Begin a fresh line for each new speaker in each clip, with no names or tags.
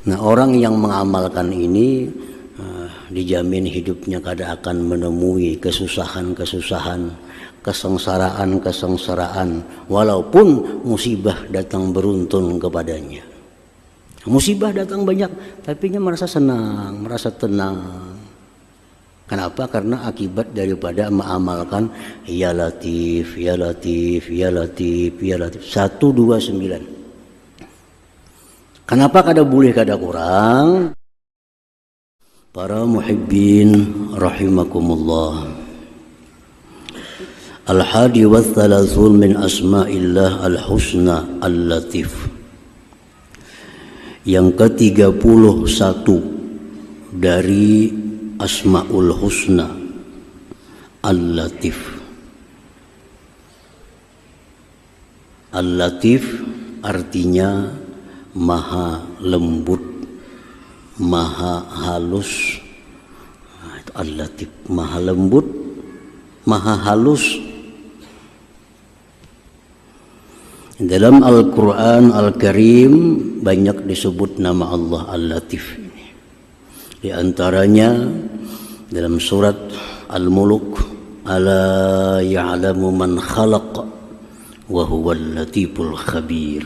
Nah, orang yang mengamalkan ini dijamin hidupnya kada akan menemui kesusahan-kesusahan, kesengsaraan-kesengsaraan, walaupun musibah datang beruntun kepadanya. Musibah datang banyak, tapi dia merasa senang, merasa tenang. Kenapa? Karena akibat daripada mengamalkan ya Latif, ya Latif, ya Latif, ya Latif 129. Kenapa kada boleh kada kurang? Para muhibbin rahimakumullah. Al-hadi wa thalathun min asma'illah al-husna al-latif. Yang ke-31 dari Asma'ul Husna Al-Latif. Al-Latif artinya maha lembut, maha halus. Itu Al-Latif, maha lembut, maha halus. Dalam Al-Quran Al-Karim banyak disebut nama Allah Al-Latif ini. Di antaranya dalam surat Al-Muluk, ala ya'lamu man khalaq wa huwal latiful khabir.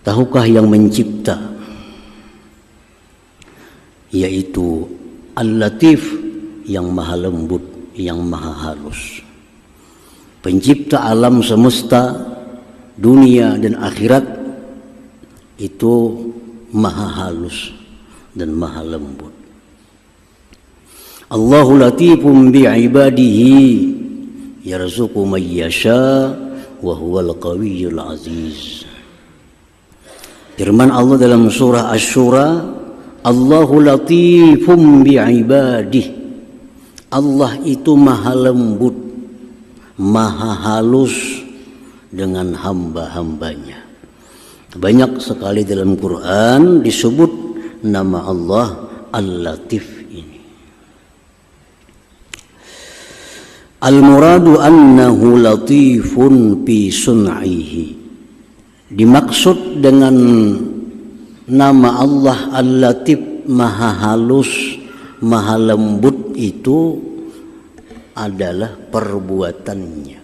Tahukah yang mencipta, yaitu Al-Latif yang maha lembut, yang maha halus. Pencipta alam semesta, dunia dan akhirat itu maha halus dan maha lembut. Allahu latifun bi'ibadihi yarzuqu man yasha wa huwal qawiyyul aziz. Firman Allah dalam surah Asy-Syura, Allahu latifum bi'ibadihi. Allah itu maha lembut, maha halus dengan hamba-hambanya. Banyak sekali dalam Quran disebut nama Allah Al-Latif ini. Al-muradu annahu latifun fi sun'ihi. Dimaksud dengan nama Allah Al-Latif maha halus, maha lembut itu adalah perbuatannya.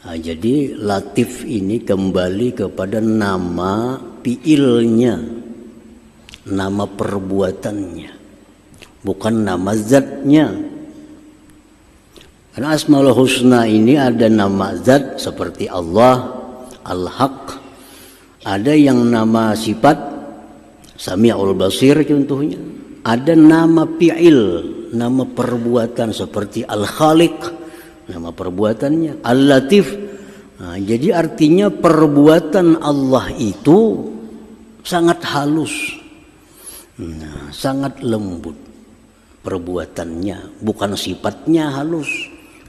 Nah, jadi Latif ini kembali kepada nama fiilnya, nama perbuatannya, bukan nama zatnya. Karena Asmaul Husna ini ada nama zat seperti Allah, Al-Haq, ada yang nama sifat, Sami'ul Basir contohnya, ada nama fi'il, nama perbuatan seperti Al-Khaliq, nama perbuatannya, Al-Latif. Nah, jadi artinya perbuatan Allah itu sangat halus, sangat lembut perbuatannya, bukan sifatnya halus,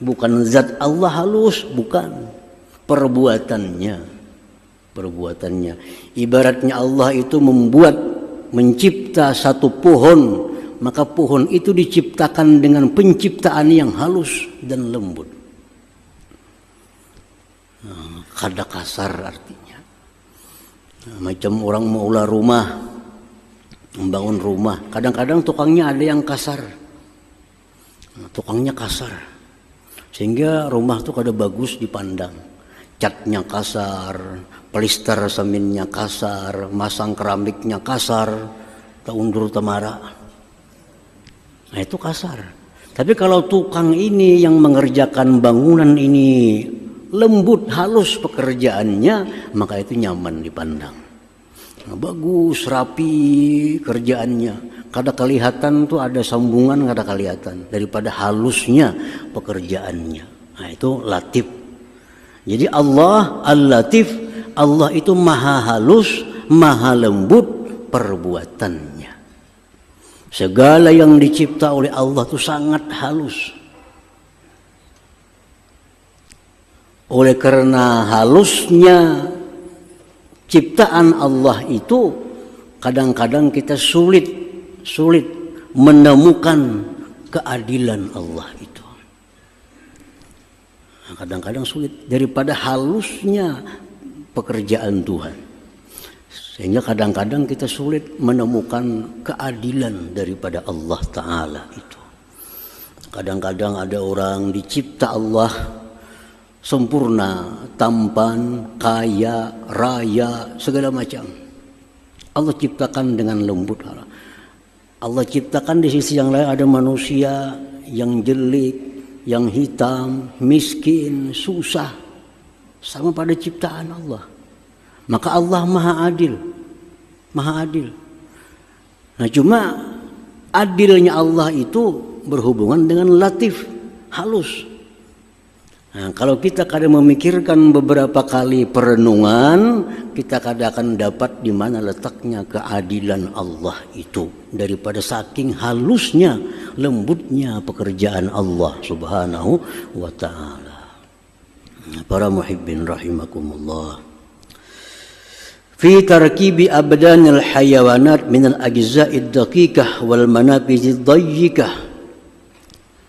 bukan zat Allah halus, bukan perbuatannya. Ibaratnya Allah itu mencipta satu pohon, maka pohon itu diciptakan dengan penciptaan yang halus dan lembut. Kada kasar artinya. Macam orang mau ulah rumah, membangun rumah, kadang-kadang tukangnya ada yang kasar. Tukangnya kasar, sehingga rumah itu kada bagus dipandang. Catnya kasar, pelister semennya kasar, masang keramiknya kasar, taundur temara. Nah itu kasar. Tapi kalau tukang ini yang mengerjakan bangunan ini lembut, halus pekerjaannya, maka itu nyaman dipandang. Nah, bagus, rapi kerjaannya. Kada kelihatan tuh ada sambungan, kada kelihatan daripada halusnya pekerjaannya. Nah itu Latif. Jadi Allah Al-Latif, Allah itu maha halus, maha lembut perbuatannya. Segala yang dicipta oleh Allah itu sangat halus. Oleh karena halusnya ciptaan Allah itu, kadang-kadang kita sulit menemukan keadilan Allah itu. Kadang-kadang sulit daripada halusnya pekerjaan Tuhan. Sehingga kadang-kadang kita sulit menemukan keadilan daripada Allah Ta'ala itu. Kadang-kadang ada orang dicipta Allah sempurna, tampan, kaya, raya, segala macam. Allah ciptakan dengan lembut. Allah ciptakan di sisi yang lain ada manusia yang jelek, yang hitam, miskin, susah. Sama pada ciptaan Allah. Maka Allah maha adil. Maha adil. Nah cuma adilnya Allah itu berhubungan dengan latif, halus. Nah, kalau kita kadang memikirkan beberapa kali perenungan, kita kadang akan dapat di mana letaknya keadilan Allah itu. Daripada saking halusnya, lembutnya pekerjaan Allah Subhanahu wa Ta'ala. Para muhibbin rahimakumullah. Fi tarkibi abdanil hayawanat minal ajza'id daqiqah wal manafizid dayyikah.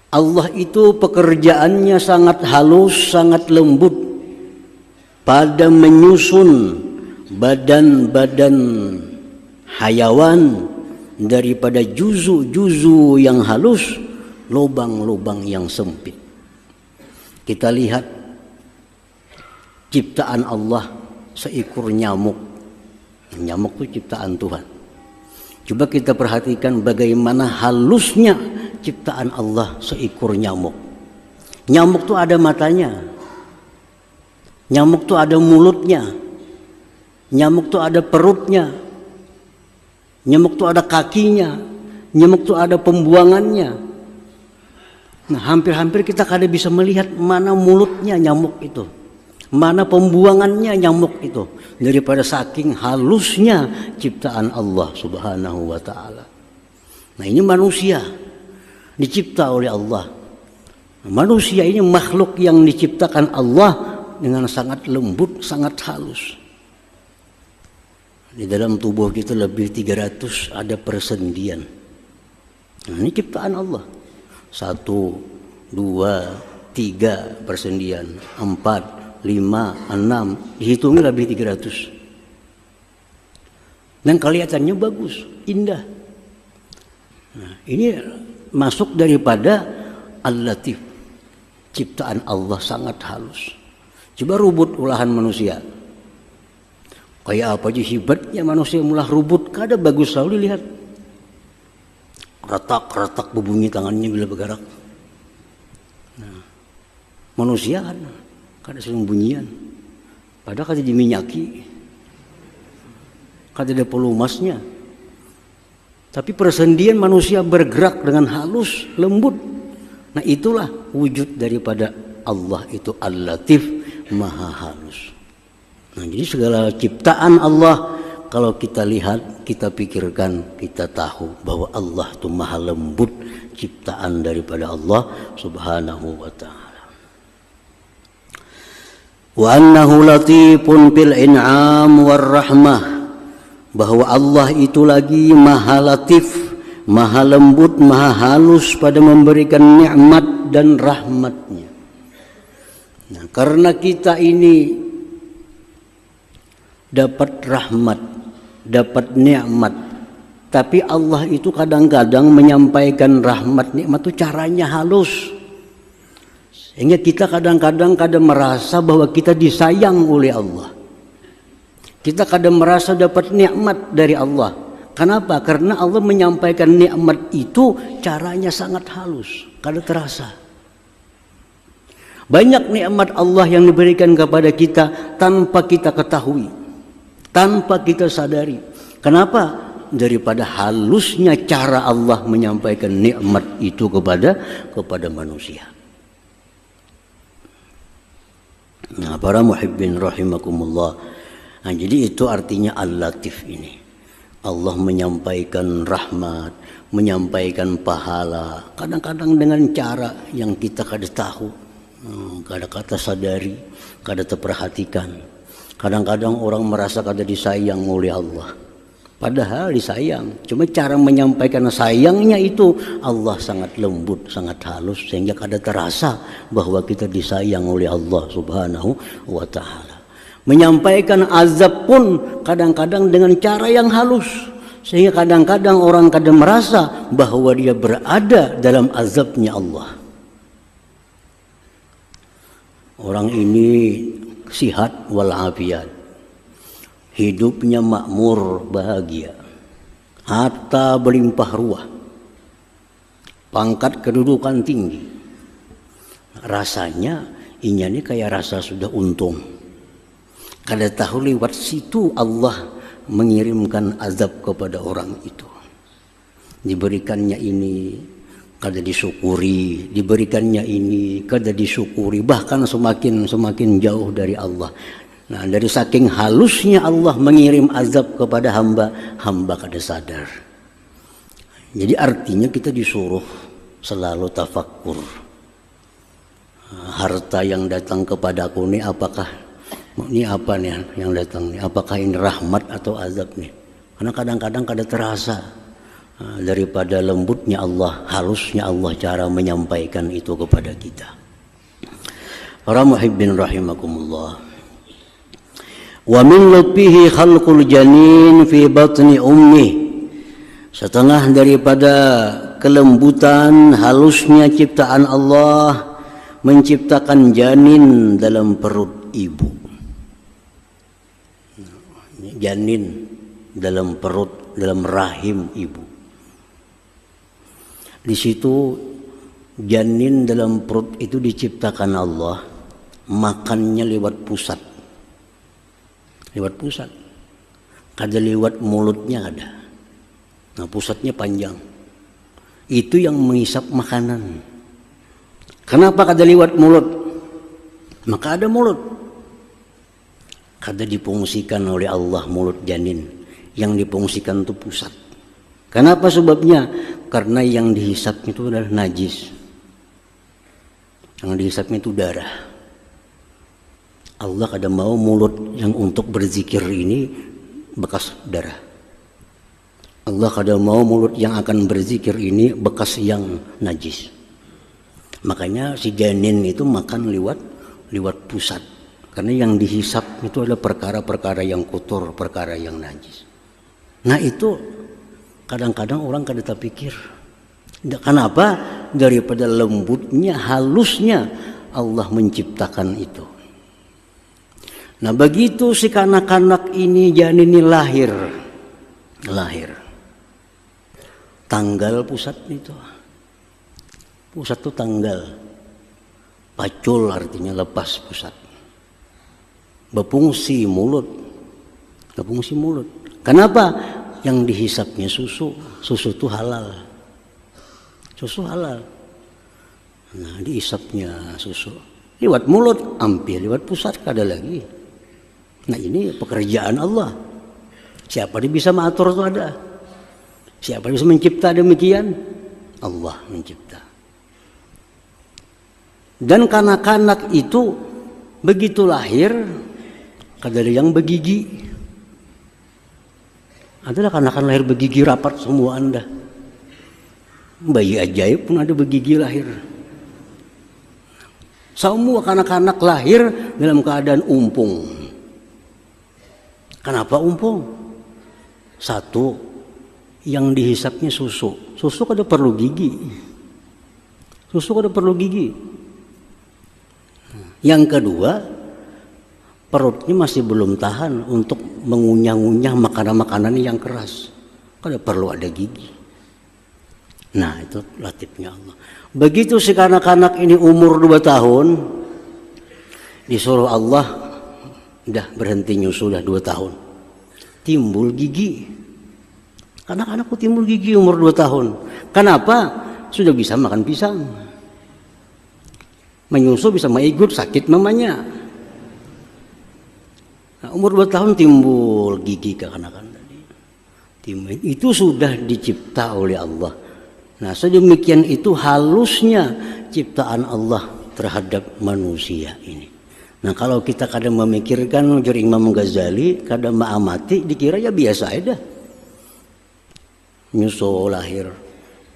Allah itu pekerjaannya sangat halus, sangat lembut pada menyusun badan-badan hayawan daripada juzu-juzu yang halus, lubang-lubang yang sempit. Kita lihat ciptaan Allah seekor nyamuk. Nyamuk itu ciptaan Tuhan. Coba kita perhatikan bagaimana halusnya ciptaan Allah seekor nyamuk. Nyamuk itu ada matanya. Nyamuk itu ada mulutnya. Nyamuk itu ada perutnya. Nyamuk itu ada kakinya. Nyamuk itu ada pembuangannya. Nah, hampir-hampir kita kadang bisa melihat mana mulutnya nyamuk itu. Mana pembuangannya nyamuk itu. Daripada saking halusnya ciptaan Allah Subhanahu wa Ta'ala. Nah ini manusia dicipta oleh Allah. Manusia ini makhluk yang diciptakan Allah dengan sangat lembut, sangat halus. Di dalam tubuh kita lebih 300 ada persendian. Nah ini ciptaan Allah. 1, 2, 3 persendian, 4, 5, 6, dihitungnya lebih 300. Dan kelihatannya bagus, indah. Nah, ini masuk daripada Al-Latif. Ciptaan Allah sangat halus. Coba rubut olahan manusia. Kayak apa aja hebatnya manusia mulah rubut, kada bagus selalu dilihat. Retak-retak berbunyi tangannya bila bergerak. Nah, manusia kan kada sering bunyian, padahal kada diminyaki, kada ada pelumasnya. Tapi persendian manusia bergerak dengan halus, lembut. Nah itulah wujud daripada Allah itu Al-Latif, maha halus. Nah jadi segala ciptaan Allah kalau kita lihat, kita pikirkan, kita tahu bahwa Allah itu maha lembut, ciptaan daripada Allah Subhanahu wa Ta'ala. Wa annahu latifun bil in'am war rahmah, bahwa Allah itu lagi maha latif, maha lembut, maha halus pada memberikan nikmat dan rahmatnya. Nah, karena kita ini dapat rahmat, dapat nikmat, tapi Allah itu kadang-kadang menyampaikan rahmat nikmat itu caranya halus. Sehingga kita kadang-kadang merasa bahwa kita disayang oleh Allah. Kita kadang merasa dapat nikmat dari Allah. Kenapa? Karena Allah menyampaikan nikmat itu caranya sangat halus, kada terasa. Banyak nikmat Allah yang diberikan kepada kita tanpa kita ketahui, tanpa kita sadari. Kenapa? Daripada halusnya cara Allah menyampaikan nikmat itu kepada manusia. Nah, para muhibbin rahimakumullah. Nah, jadi itu artinya Al-Latif ini. Allah menyampaikan rahmat, menyampaikan pahala. Kadang-kadang dengan cara yang kita kada tahu, kada kata sadari, kada terperhatikan. Kadang-kadang orang merasa kada disayang oleh Allah. Padahal disayang. Cuma cara menyampaikan sayangnya itu Allah sangat lembut, sangat halus sehingga kada terasa bahwa kita disayang oleh Allah Subhanahu wa Ta'ala. Menyampaikan azab pun kadang-kadang dengan cara yang halus, sehingga kadang-kadang orang kadang merasa bahwa dia berada dalam azabnya Allah. Orang ini sihat walafiat, hidupnya makmur bahagia, harta berlimpah ruah, pangkat kedudukan tinggi. Rasanya ini kayak rasa sudah untung. Kada tahu lewat situ Allah mengirimkan azab kepada orang itu. Diberikannya ini kada disyukuri, diberikannya ini kada disyukuri, bahkan semakin jauh dari Allah. Nah, dari saking halusnya Allah mengirim azab kepada hamba, hamba kada sadar. Jadi artinya kita disuruh selalu tafakkur. Harta yang datang kepadaku ini apakah ini apa nih yang datang nih? Apakah ini rahmat atau azab nih? Karena kadang-kadang kada terasa daripada lembutnya Allah, halusnya Allah cara menyampaikan itu kepada kita. Para muhibbin rahimakumullah. Wa min lutfihi khalqul janin fi batni ummi. Setengah daripada kelembutan, halusnya ciptaan Allah menciptakan janin dalam perut ibu. Janin dalam perut, dalam rahim ibu. Di situ janin dalam perut itu diciptakan Allah, makannya lewat pusat. Lewat pusat. Kada lewat mulutnya ada. Nah, pusatnya panjang. Itu yang menghisap makanan. Kenapa kada lewat mulut? Maka ada mulut. Kada difungsikan oleh Allah mulut janin, yang difungsikan itu pusat. Kenapa sebabnya? Karena yang dihisapnya itu adalah najis, yang dihisapnya itu darah. Allah kada mau mulut yang untuk berzikir ini bekas darah. Allah kada mau mulut yang akan berzikir ini bekas yang najis. Makanya si janin itu makan lewat pusat. Karena yang dihisap itu adalah perkara-perkara yang kotor, perkara yang najis. Nah itu kadang-kadang orang kada terpikir. Kenapa? Daripada lembutnya, halusnya Allah menciptakan itu. Nah begitu si kanak-kanak ini, janin ini lahir. Tanggal pusat itu. Pusat itu tanggal. Pacul artinya lepas pusat. Berfungsi mulut. Kenapa? Yang dihisapnya susu itu halal. Susu halal. Nah, dihisapnya susu lewat mulut, hampir lewat pusat kada lagi. Nah, ini pekerjaan Allah. Siapa dia bisa mengatur itu ada? Siapa dia bisa mencipta demikian? Allah mencipta. Dan kanak-kanak itu begitu lahir kada ada yang begigi. Adalah kanak-kanak lahir begigi rapat semua Anda. Bayi ajaib pun ada begigi lahir. Semua kanak-kanak lahir dalam keadaan umpung. Kenapa umpung? Satu, yang dihisapnya susu. Susu kada perlu gigi. Yang kedua, perutnya masih belum tahan untuk mengunyah-ngunyah makanan-makanan yang keras. Kada perlu ada gigi. Nah, itu latifnya Allah. Begitu si kanak-kanak ini umur 2 tahun, disuruh Allah, udah berhenti nyusu, udah 2 tahun. Timbul gigi. Kanak-kanakku timbul gigi umur 2 tahun. Kenapa? Sudah bisa makan pisang. Menyusu bisa maigut, sakit mamanya. Nah, umur 2 tahun timbul gigi ke kanak-kanak tadi. Itu sudah dicipta oleh Allah. Nah, sedemikian itu halusnya ciptaan Allah terhadap manusia ini. Nah, kalau kita kadang memikirkan ujar Imam Ghazali, kadang mengamati dikira ya biasa aja. Nyusu lahir,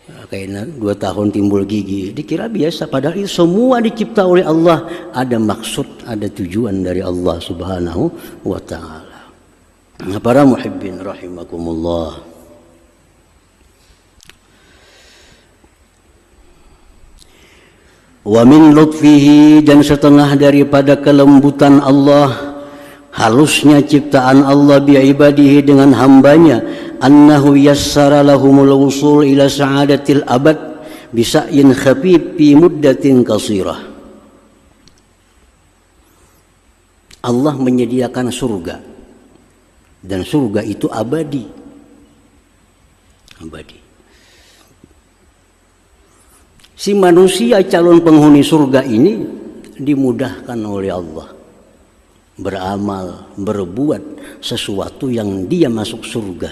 Kayaknya 2 tahun timbul gigi, dikira biasa, padahal itu semua dicipta oleh Allah, ada maksud, ada tujuan dari Allah Subhanahu wa taala. Nah, para muhibbin rahimakumullah, wa min lutfihi, dan setengah daripada kelembutan Allah, halusnya ciptaan Allah bi ibadihi, dengan hambanya, annahu yassara lahumul wusul ila sa'adatil abad bisa'yin khafif fi muddatin qasirah. Allah menyediakan surga, dan surga itu abadi. Abadi. Si manusia calon penghuni surga ini dimudahkan oleh Allah beramal, berbuat sesuatu yang dia masuk surga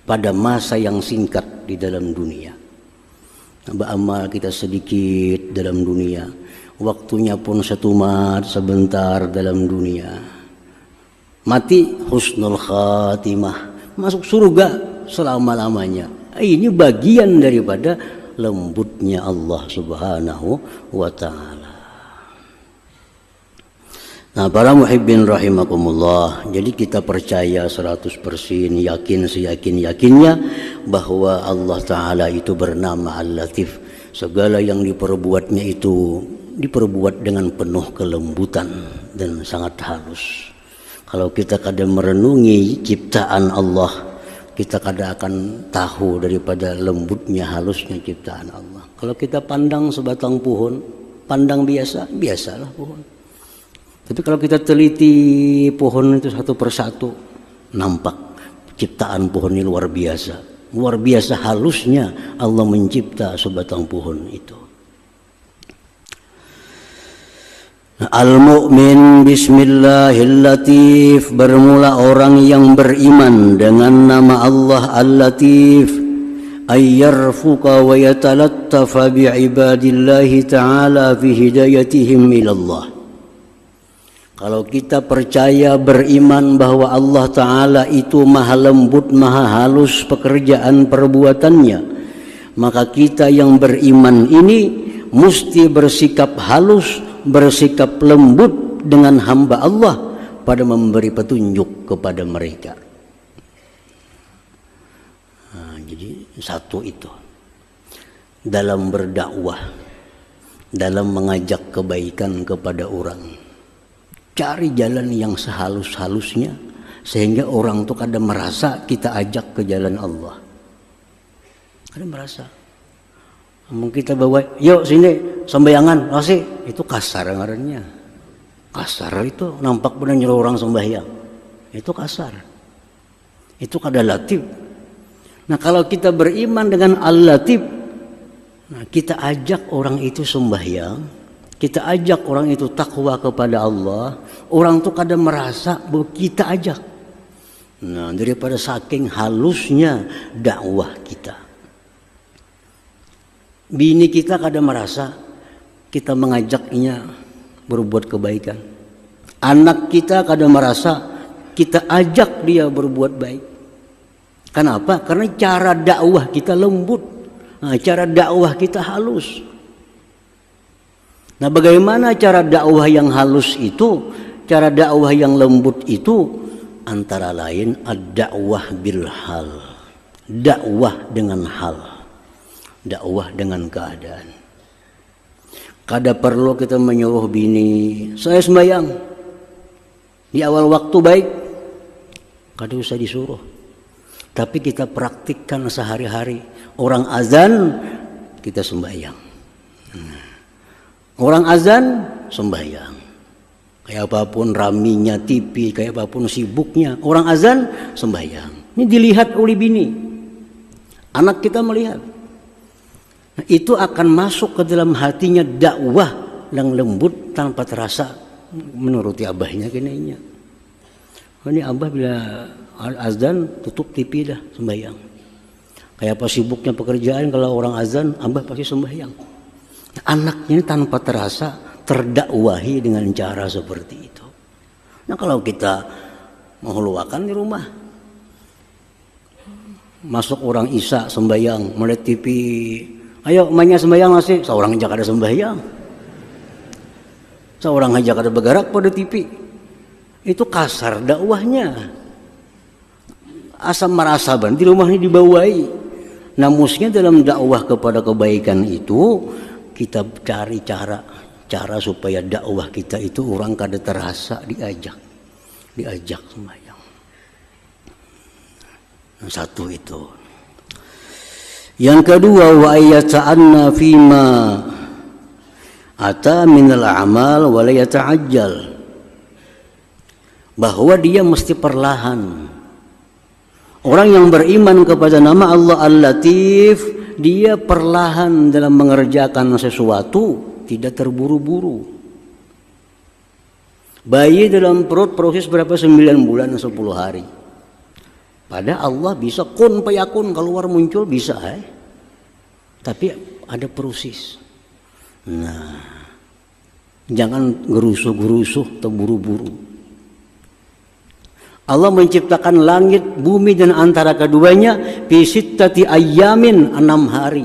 pada masa yang singkat di dalam dunia. Beramal kita sedikit dalam dunia, waktunya pun setumat sebentar dalam dunia. Mati husnul khatimah, masuk surga selama-lamanya. Ini bagian daripada lembutnya Allah Subhanahu wa taala. Nah, para muhibbin rahimakumullah, jadi kita percaya 100%, yakin seyakin-yakinnya bahwa Allah Ta'ala itu bernama Al-Latif. Segala yang diperbuatnya itu diperbuat dengan penuh kelembutan dan sangat halus. Kalau kita kadang merenungi ciptaan Allah, kita kadang akan tahu daripada lembutnya, halusnya ciptaan Allah. Kalau kita pandang sebatang pohon, pandang biasalah pohon. Tapi kalau kita teliti pohon itu satu persatu, nampak ciptaan pohon ini luar biasa. Luar biasa halusnya Allah mencipta sebatang pohon itu. Al-mu'min bismillahil-latif, bermula orang yang beriman dengan nama Allah Al-Latif, ayyarfuqa wa yatalattafa bi'ibadillahi ta'ala fi hidayatihim ilallah. Kalau kita percaya beriman bahwa Allah Ta'ala itu maha lembut, maha halus pekerjaan perbuatannya, maka kita yang beriman ini mesti bersikap halus, bersikap lembut dengan hamba Allah pada memberi petunjuk kepada mereka. Nah, jadi satu itu dalam berdakwah, dalam mengajak kebaikan kepada orang. Cari jalan yang sehalus-halusnya sehingga orang tuh kadang merasa kita ajak ke jalan Allah. Kadang merasa. Mungkin kita bawa, yuk sini sembayangan, kasih, itu kasar ngarannya. Kasar itu nampak benar nyuruh orang sembahyang. Itu kasar. Itu kada latif. Nah, kalau kita beriman dengan Al-Latif, nah, kita ajak orang itu sembahyang, kita ajak orang itu takwa kepada Allah, orang itu kadang merasa bahwa kita ajak. Nah, daripada saking halusnya dakwah kita, bini kita kadang merasa kita mengajaknya berbuat kebaikan. Anak kita kadang merasa kita ajak dia berbuat baik. Kenapa? Karena cara dakwah kita lembut, nah, cara dakwah kita halus. Nah, bagaimana cara dakwah yang halus itu, cara dakwah yang lembut itu? Antara lain ad-dakwah bil hal, dakwah dengan hal, dakwah dengan keadaan. Kada perlu kita menyuruh bini, saya sembahyang di awal waktu baik, kada usah disuruh. Tapi kita praktikkan sehari-hari. Orang azan, kita sembahyang. Orang azan sembahyang. Kayak apapun raminya TV, kayak apapun sibuknya, orang azan sembahyang. Ini dilihat oleh bini. Anak kita melihat. Nah, itu akan masuk ke dalam hatinya dakwah yang lembut tanpa terasa menuruti abahnya kenanya. Ini abah bila azan tutup TV dah sembahyang. Kayak apa sibuknya pekerjaan, kalau orang azan abah pasti sembahyang. Anaknya ini tanpa terasa terdakwahi dengan cara seperti itu. Nah, kalau kita menghuluakan di rumah, Masuk orang Isya sembahyang, melihat TV, ayo mainnya sembahyang masih, seorang aja kada sembahyang, seorang aja kada bergerak pada TV. Itu kasar dakwahnya. Asam merasaban di rumah ini dibawai. Nah, musnya dalam dakwah kepada kebaikan itu kita cari cara supaya dakwah kita itu orang kada terasa diajak sembahyang. Nah, satu itu. Yang kedua, wa ayyata'anna fima ata minal a'mal wa la yata'ajjal. Bahwa dia mesti perlahan. Orang yang beriman kepada nama Allah Al-Latif, dia perlahan dalam mengerjakan sesuatu, tidak terburu-buru. Bayi dalam perut proses berapa? 9 bulan 10 hari. Pada Allah bisa kun payakun, keluar muncul bisa, tapi ada proses. Nah, jangan gerusuh-gerusuh atau buru-buru. Allah menciptakan langit, bumi dan antara keduanya fi sittati ayyamin, 6 hari.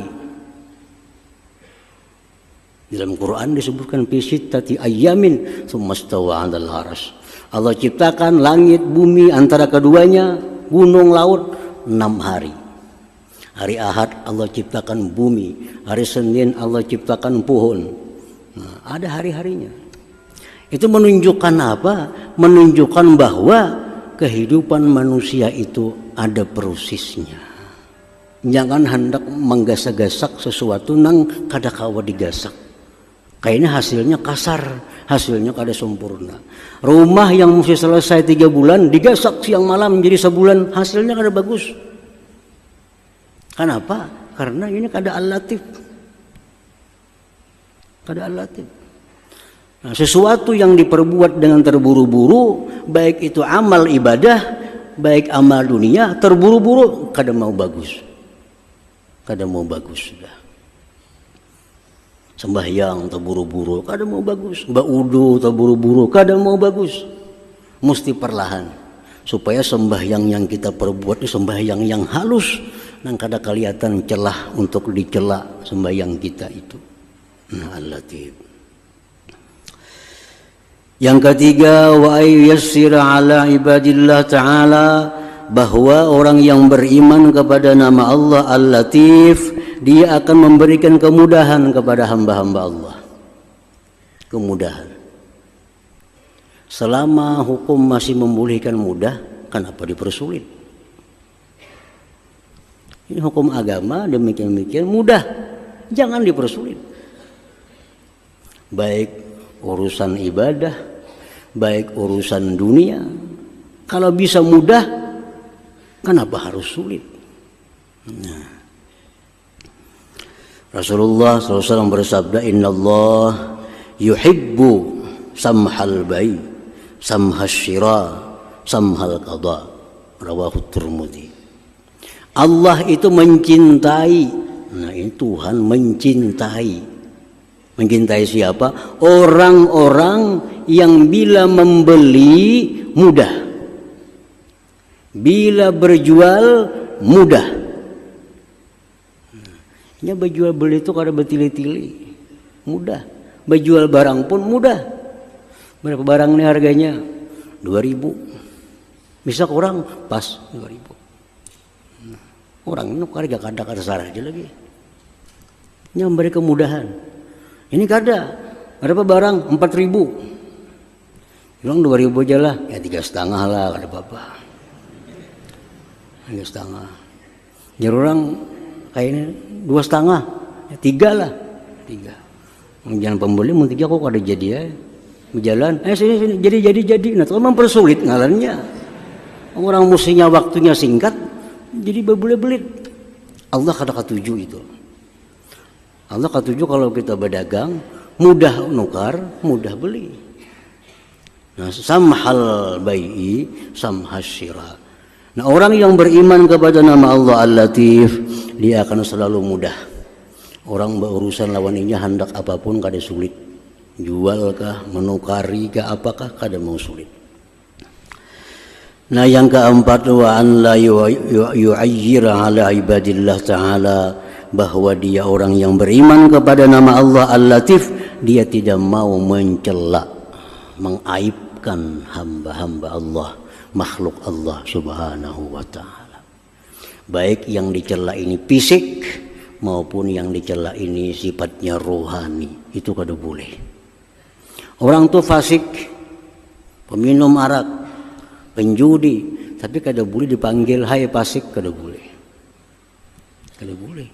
Dalam Quran disebutkan fi sittati ayyamin tsumma stawa 'alal 'arsy. Allah ciptakan langit, bumi, antara keduanya, gunung, laut, 6 hari. Hari Ahad Allah ciptakan bumi, hari Senin Allah ciptakan pohon. Nah, ada hari-harinya. Itu menunjukkan apa? Menunjukkan bahwa kehidupan manusia itu ada prosesnya. Jangan hendak menggasak-gasak sesuatu nang kada kawa digasak. Kayaknya hasilnya kasar, hasilnya kada sempurna. Rumah yang mesti selesai 3 bulan digasak siang malam menjadi sebulan, hasilnya kada bagus. Kenapa? Karena ini kada Al-Latif. Kada Al-Latif. Nah, sesuatu yang diperbuat dengan terburu-buru, baik itu amal ibadah, baik amal dunia, terburu-buru kada mau bagus. Kada mau bagus sudah. Sembahyang terburu-buru kada mau bagus, baudu terburu-buru kada mau bagus. Mesti perlahan supaya sembahyang yang kita perbuat itu sembahyang yang halus, nang kada kelihatan celah untuk dicela sembahyang kita itu. Nah, Al-Latif. Yang ketiga, wa ayyassira ala ibadillah ta'ala, bahwa orang yang beriman kepada nama Allah Al-Latif, dia akan memberikan kemudahan kepada hamba-hamba Allah. Kemudahan. Selama hukum masih membolehkan mudah, kenapa dipersulit? Ini hukum agama demikian-demikian mudah, jangan dipersulit. Baik urusan ibadah, baik urusan dunia, kalau bisa mudah, kenapa harus sulit? Nah, Rasulullah SAW bersabda, Inna Allah yuhibbu samhal bayi, samhal syira, samhal qada. Rawahu Tirmidzi. Allah itu mencintai. Nah, ini Tuhan mencintai. Mencintai siapa? Orang-orang yang bila membeli mudah, bila berjual mudah. Ya, berjual beli itu kada bertili-tili, mudah. Berjual barang pun mudah. Berapa barang ini harganya? 2.000. Bisa kurang pas 2.000. Orang ini harga kada sarah aja lagi. Ini memberi kemudahan. Ini kada. Berapa barang? 4.000. Bilang 2.000 aja lah. Ya 3,5 lah, kada apa-apa. 3,5. Jadi orang kayaknya 2,5, ya 3 lah, 3. Jangan pembeli mau 3 kok ada jadi ya, berjalan, sini jadi. Nah, itu mempersulit ngalannya. Orang mestinya waktunya singkat, jadi berbelit-belit. Allah kada ketujuh itu. Allah ketujuh kalau kita berdagang, mudah nukar, mudah beli. Nah, samhal bai'i, samhas syira. Nah, orang yang beriman kepada nama Allah Al-Latif, dia akan selalu mudah. Orang berurusan lawan ini hendak apapun kada sulit. Jual kah, menukari kah, apakah kada mau sulit. Nah yang keempat, wa an la yu'ayyira ala ibadillah ta'ala, bahwa dia orang yang beriman kepada nama Allah Al-Latif, dia tidak mau mencela, mengaibkan hamba-hamba Allah, makhluk Allah subhanahu wa ta'ala. Baik yang dicela ini fisik maupun yang dicela ini sifatnya rohani, itu kada boleh. Orang tuh fasik, peminum arak, penjudi, tapi kada boleh dipanggil hai fasik, kada boleh. Kada boleh.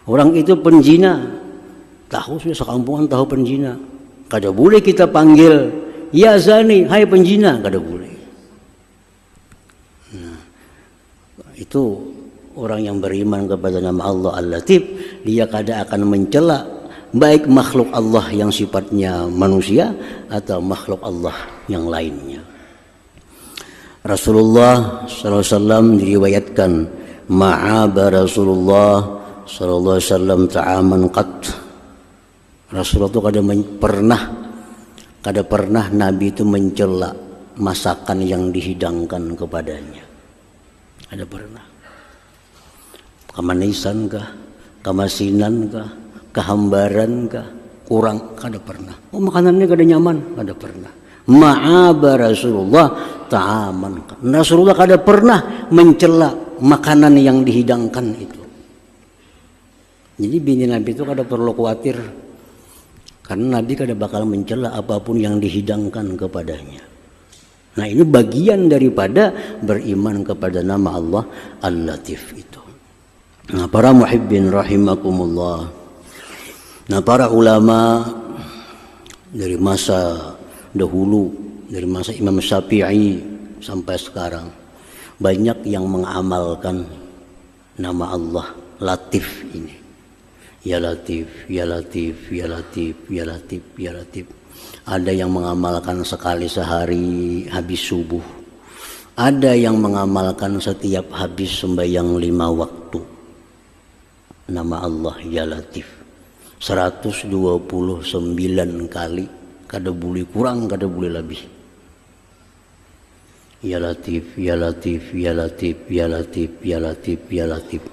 Orang itu penjina, tahu sudah sekampungan tahu penjina, kada boleh kita panggil ya zani, hai penjina, kada boleh. Nah, itu orang yang beriman kepada nama Allah Al-Latif, dia kada akan mencela baik makhluk Allah yang sifatnya manusia atau makhluk Allah yang lainnya. Rasulullah SAW diriwayatkan, ma'aba Rasulullah SAW ta'aman qat. Rasulullah itu kada pernah Nabi itu mencela masakan yang dihidangkan kepadanya. Ada pernah. Kemanisan kah, kemasinan kah, kehambaran kah, kurang, kada pernah. Oh makanannya kada nyaman, kada pernah. Ma'aba Rasulullah ta'aman. Rasulullah kada pernah mencela makanan yang dihidangkan itu. Jadi bini Nabi itu kada perlu khawatir, karena Nabi kada bakal mencela apapun yang dihidangkan kepadanya. Nah ini bagian daripada beriman kepada nama Allah Al-Latif itu. Nah para muhibbin rahimakumullah, nah para ulama dari masa dahulu, dari masa Imam Syafi'i sampai sekarang, banyak yang mengamalkan nama Allah Latif ini. Ya Latif, Ya Latif, Ya Latif, Ya Latif, Ya Latif. Ada yang mengamalkan sekali sehari habis subuh. Ada yang mengamalkan setiap habis sembahyang 5 waktu. Nama Allah Ya Latif 129 kali, kada boleh kurang, kada boleh lebih. Ya Latif, Ya Latif, Ya Latif, Ya Latif, Ya Latif, Ya Latif.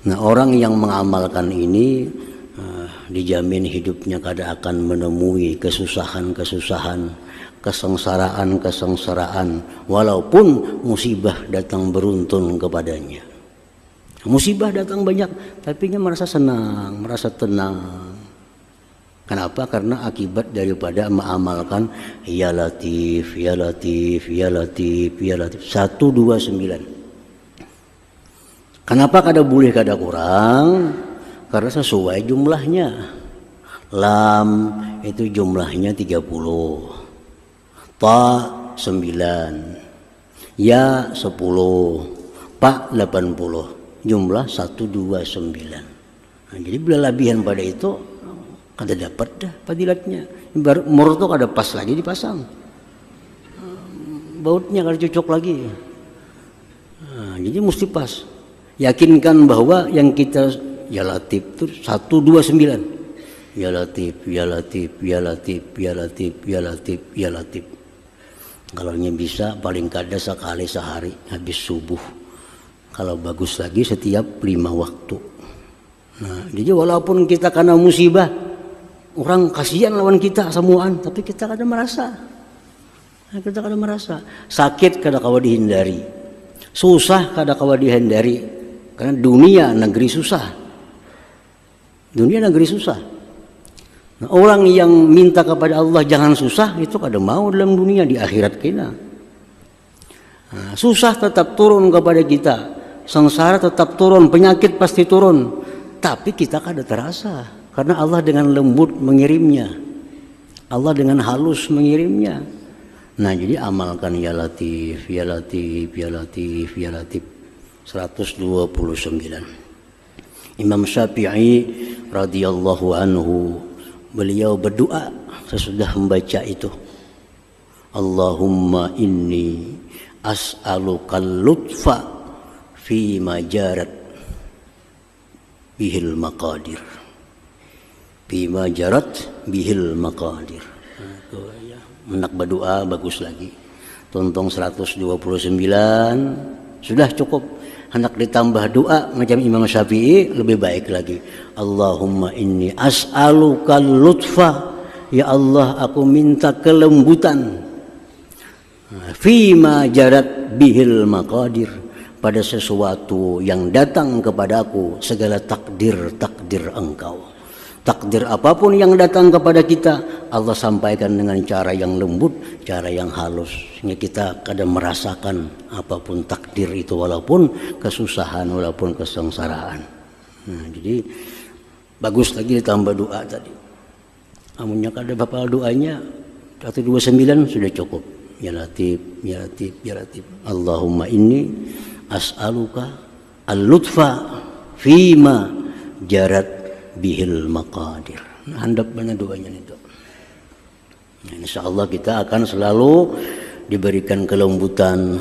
Nah orang yang mengamalkan ini dijamin hidupnya kada akan menemui kesusahan-kesusahan, kesengsaraan-kesengsaraan, walaupun musibah datang beruntun kepadanya. Musibah datang banyak, tapi dia merasa senang, merasa tenang. Kenapa? Karena akibat daripada mengamalkan Ya Latif, Ya Latif, Ya Latif, Ya Latif 129. Kenapa kada boleh kada kurang? Karena sesuai jumlahnya. Lam itu jumlahnya 30, Ta 9, Ya 10, Pa 80, jumlah 129. Nah, jadi bila lebihan pada itu kada dapat dah fadilatnya. Baru mur itu kada pas lagi dipasang, bautnya kada cocok lagi. Nah, jadi mesti pas. Yakinkan bahwa yang kita Ya Latif itu 129. Ya Latif, Ya Latif, Ya Latif, Ya Latif, Ya Latif, Ya Latif. Kalau bisa paling kada sekali sehari habis subuh. Kalau bagus lagi setiap 5 waktu. Nah, jadi walaupun kita kena musibah, orang kasihan lawan kita semuaan, tapi kita kada merasa. Nah, kita kada merasa. Sakit kada kawa dihindari. Susah kada kawa dihindari. Karena dunia negeri susah. Dunia negeri susah. Nah, orang yang minta kepada Allah jangan susah, itu kada mau dalam dunia, di akhirat kena. Nah, susah tetap turun kepada kita. Sengsara tetap turun, penyakit pasti turun. Tapi kita kada terasa. Karena Allah dengan lembut mengirimnya. Allah dengan halus mengirimnya. Nah jadi amalkan Ya Latif, Ya Latif, Ya Latif, Ya Latif 129. Imam Syafi'i radhiyallahu anhu, beliau berdoa sesudah membaca itu, Allahumma inni as'alukal lutfa fi majarat bihil maqadir, fi majarat bihil maqadir. Menak berdoa bagus lagi. Tontong 129 sudah cukup. Hendak ditambah doa macam Imam Syafi'i lebih baik lagi. Allahumma inni as'aluka lutfa, ya Allah aku minta kelembutan, fima jarat bihil maqadir, pada sesuatu yang datang kepadaku segala takdir engkau. Takdir apapun yang datang kepada kita, Allah sampaikan dengan cara yang lembut, cara yang halus, sehingga kita kadang merasakan apapun takdir itu, walaupun kesusahan, walaupun kesengsaraan. Nah, jadi bagus lagi ditambah doa tadi. Amunnya kada bapak doanya 129 sudah cukup. Ya Latif, ya Latif, ya Latif. Allahumma inni as'aluka al-lutfa fima jarat bihil maqadir. Handap mana doanya itu. Nah, insyaallah kita akan selalu diberikan kelembutan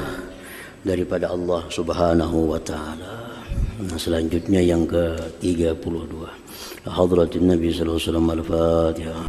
daripada Allah Subhanahu wa taala. Nah, selanjutnya yang ke-32. Hadratin Nabi sallallahu alaihi wasallam al-Fatihah.